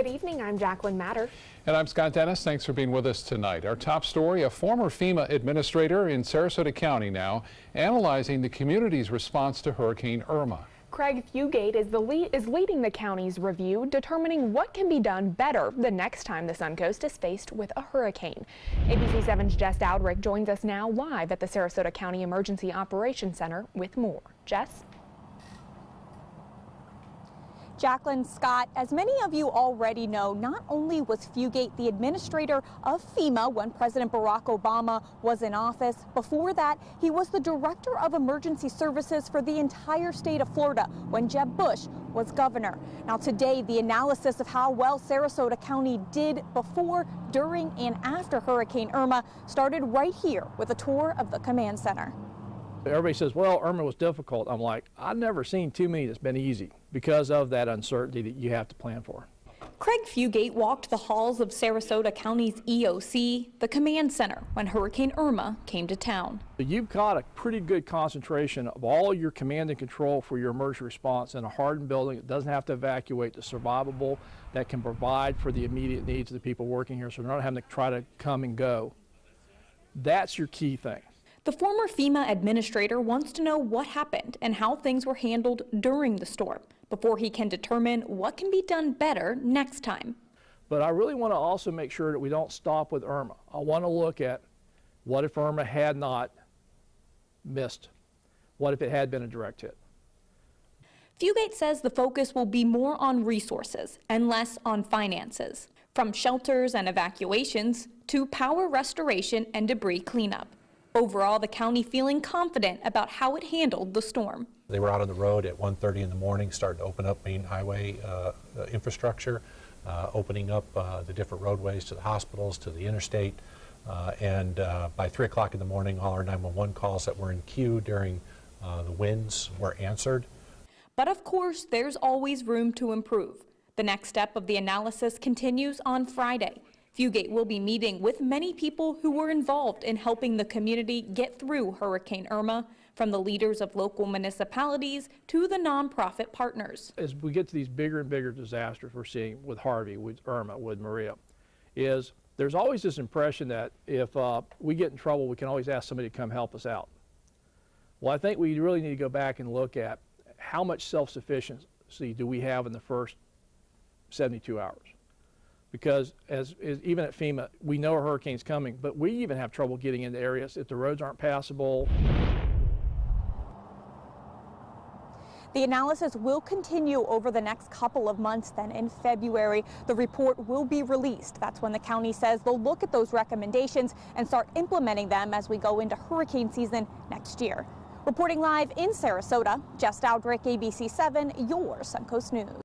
Good evening, I'm Jacqueline Matter. And I'm Scott Dennis. Thanks for being with us tonight. Our top story, a former FEMA administrator in Sarasota County now analyzing the community's response to Hurricane Irma. Craig Fugate is leading the county's review, determining what can be done better the next time the Suncoast is faced with a hurricane. ABC 7's Jess Dowdrick joins us now live at the Sarasota County Emergency Operations Center with more. Jess? Jacqueline, Scott, as many of you already know, not only was Fugate the administrator of FEMA when President Barack Obama was in office, before that, he was the director of emergency services for the entire state of Florida when Jeb Bush was governor. Now today, the analysis of how well Sarasota County did before, during, and after Hurricane Irma started right here with a tour of the command center. Everybody says, well, Irma was difficult. I'm like, I've never seen too many that's been easy because of that uncertainty that you have to plan for. Craig Fugate walked the halls of Sarasota County's EOC, the command center, when Hurricane Irma came to town. You've got a pretty good concentration of all your command and control for your emergency response in a hardened building that doesn't have to evacuate, that's survivable, that can provide for the immediate needs of the people working here so they're not having to try to come and go. That's your key thing. The former FEMA administrator wants to know what happened and how things were handled during the storm before he can determine what can be done better next time. But I really want to also make sure that we don't stop with Irma. I want to look at what if Irma had not missed? What if it had been a direct hit? Fugate says the focus will be more on resources and less on finances, from shelters and evacuations to power restoration and debris cleanup. Overall, the county feeling confident about how it handled the storm. They were out on the road at 1:30 in the morning, starting to open up main highway infrastructure, opening up the different roadways to the hospitals, to the interstate, and by 3 o'clock in the morning, all our 911 calls that were in queue during the winds were answered. But of course, there's always room to improve. The next step of the analysis continues on Friday. Fugate will be meeting with many people who were involved in helping the community get through Hurricane Irma, from the leaders of local municipalities to the nonprofit partners. As we get to these bigger and bigger disasters we're seeing with Harvey, with Irma, with Maria, there's always this impression that if we get in trouble, we can always ask somebody to come help us out. Well, I think we really need to go back and look at how much self-sufficiency do we have in the first 72 hours. Because even at FEMA, we know a hurricane's coming, but we even have trouble getting into areas if the roads aren't passable. The analysis will continue over the next couple of months. Then in February, the report will be released. That's when the county says they'll look at those recommendations and start implementing them as we go into hurricane season next year. Reporting live in Sarasota, Jess Dowdrick, ABC 7, your Suncoast News.